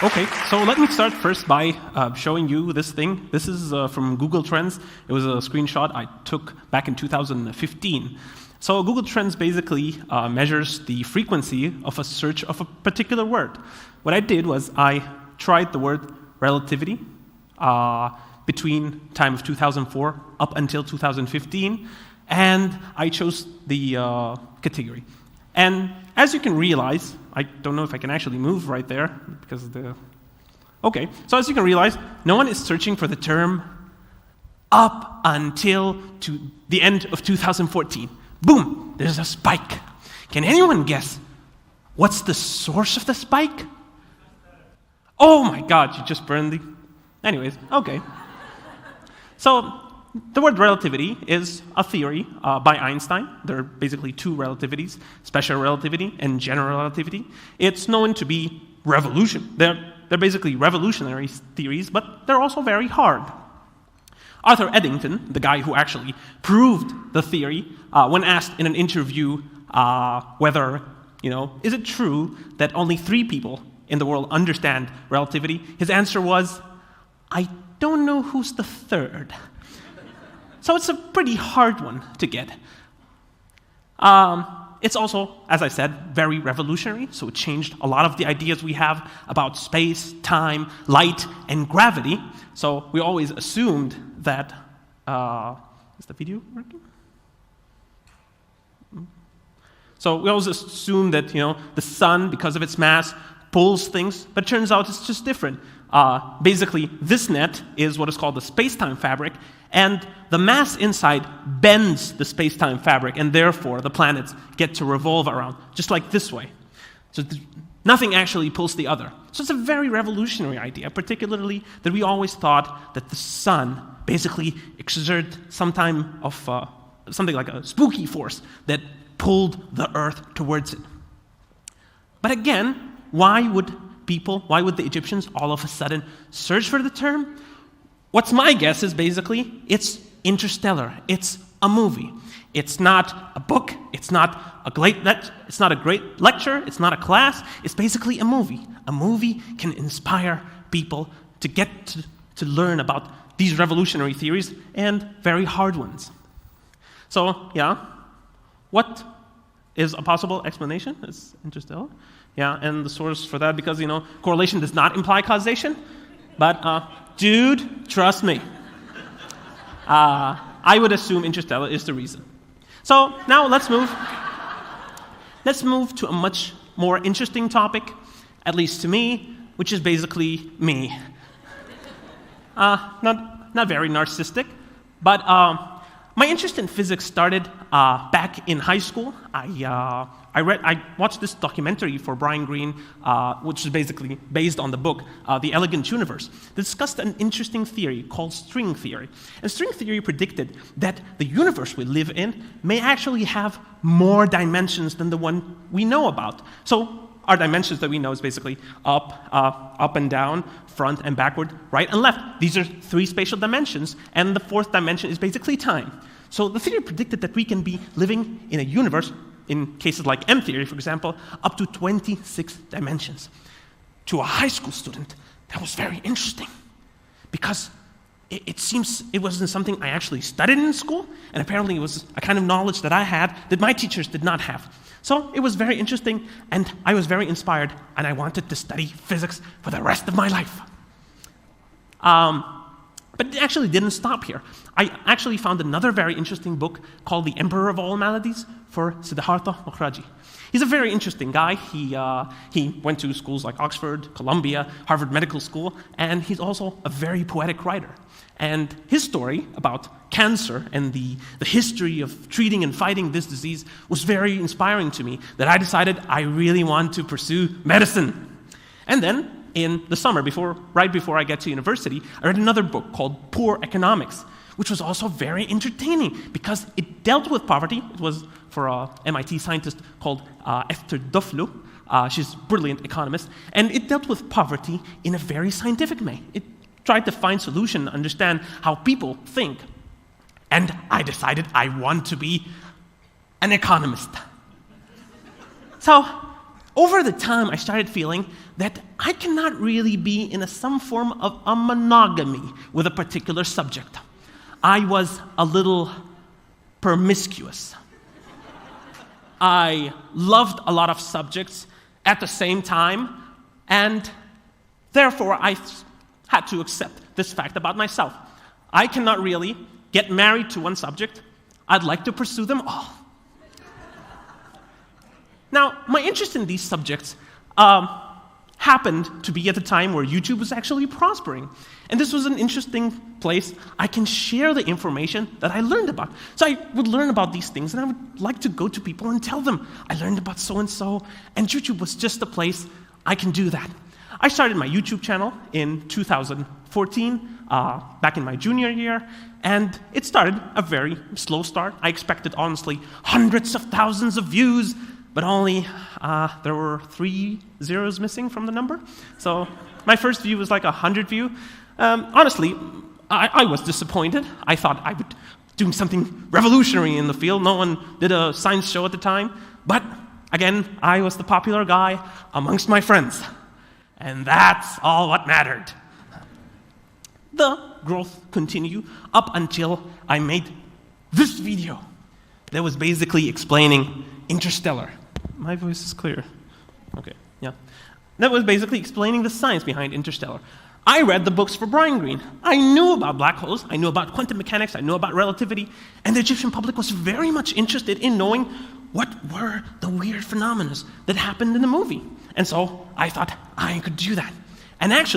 Okay, so let me start first by showing you this thing. This is from Google Trends. It was a screenshot I took back in 2015. So Google Trends basically measures the frequency of a search of a particular word. What I did was I tried the word relativity between time of 2004 up until 2015, and I chose the category. And as you can realize, I don't know if I can actually move right there because of the... Okay, so as you can realize, no one is searching for the term up until to the end of 2014. Boom, there's a spike. Can anyone guess what's the source of the spike? Oh my God, you just burned the... Anyways, okay. So the word relativity is a theory by Einstein. There are basically two relativities, special relativity and general relativity. It's known to be revolution. They're basically revolutionary theories, but they're also very hard. Arthur Eddington, the guy who actually proved the theory, when asked in an interview whether, is it true that only 3 people in the world understand relativity, his answer was, I don't know who's the third. So it's a pretty hard one to get. It's also, as I said, very revolutionary, so it changed a lot of the ideas we have about space, time, light, and gravity. So we always assumed that... is the video working? So we always assume that, the sun, because of its mass, pulls things, but it turns out it's just different. Basically, this net is what is called the space-time fabric, and the mass inside bends the space-time fabric, and therefore the planets get to revolve around, just like this way. So nothing actually pulls the other. So it's a very revolutionary idea, particularly that we always thought that the sun basically exerted something like a spooky force that pulled the Earth towards it. But again, why would the Egyptians all of a sudden search for the term? What's my guess is basically it's interstellar. It's a movie. It's not a book. It's not a great lecture. It's not a class. It's basically a movie. A movie can inspire people to get to learn about these revolutionary theories and very hard ones. So, yeah, what is a possible explanation? It's interstellar. Yeah, and the source for that, because, correlation does not imply causation. But, dude, trust me. I would assume interstellar is the reason. So now let's move to a much more interesting topic, at least to me, which is basically me. Not very narcissistic, but my interest in physics started back in high school. I watched this documentary for Brian Greene, which is basically based on the book, The Elegant Universe, that discussed an interesting theory called string theory. And string theory predicted that the universe we live in may actually have more dimensions than the one we know about. So our dimensions that we know is basically up and down, front and backward, right and left. These are 3 spatial dimensions, and the 4th dimension is basically time. So the theory predicted that we can be living in a universe, in cases like M theory, for example, up to 26 dimensions. To a high school student, that was very interesting, because it seems it wasn't something I actually studied in school, and apparently it was a kind of knowledge that I had that my teachers did not have. So it was very interesting, and I was very inspired, and I wanted to study physics for the rest of my life. But it actually didn't stop here. I actually found another very interesting book called The Emperor of All Maladies for Siddhartha Mukherjee. He's a very interesting guy. He went to schools like Oxford, Columbia, Harvard Medical School, and he's also a very poetic writer. And his story about cancer and the history of treating and fighting this disease was very inspiring to me, that I decided I really want to pursue medicine. And then, in the summer, right before I get to university, I read another book called Poor Economics, which was also very entertaining because it dealt with poverty. It was for an MIT scientist called Esther Duflo. She's a brilliant economist. And it dealt with poverty in a very scientific way. It tried to find solutions, understand how people think. And I decided I want to be an economist. So over the time, I started feeling that I cannot really be in some form of a monogamy with a particular subject. I was a little promiscuous. I loved a lot of subjects at the same time, and therefore I had to accept this fact about myself. I cannot really get married to one subject. I'd like to pursue them all. Now, my interest in these subjects happened to be at the time where YouTube was actually prospering. And this was an interesting place I can share the information that I learned about. So I would learn about these things, and I would like to go to people and tell them, I learned about so-and-so, and YouTube was just a place I can do that. I started my YouTube channel in 2014, back in my junior year, and it started a very slow start. I expected, honestly, hundreds of thousands of views, but only there were 3 zeros missing from the number. So my first view was like 100 view. Honestly, I was disappointed. I thought I would do something revolutionary in the field. No one did a science show at the time. But again, I was the popular guy amongst my friends. And that's all what mattered. The growth continued up until I made this video that was basically explaining Interstellar. My voice is clear. Okay, yeah. That was basically explaining the science behind Interstellar. I read the books for Brian Greene. I knew about black holes, I knew about quantum mechanics, I knew about relativity, and the Egyptian public was very much interested in knowing what were the weird phenomena that happened in the movie. And so I thought I could do that. And actually,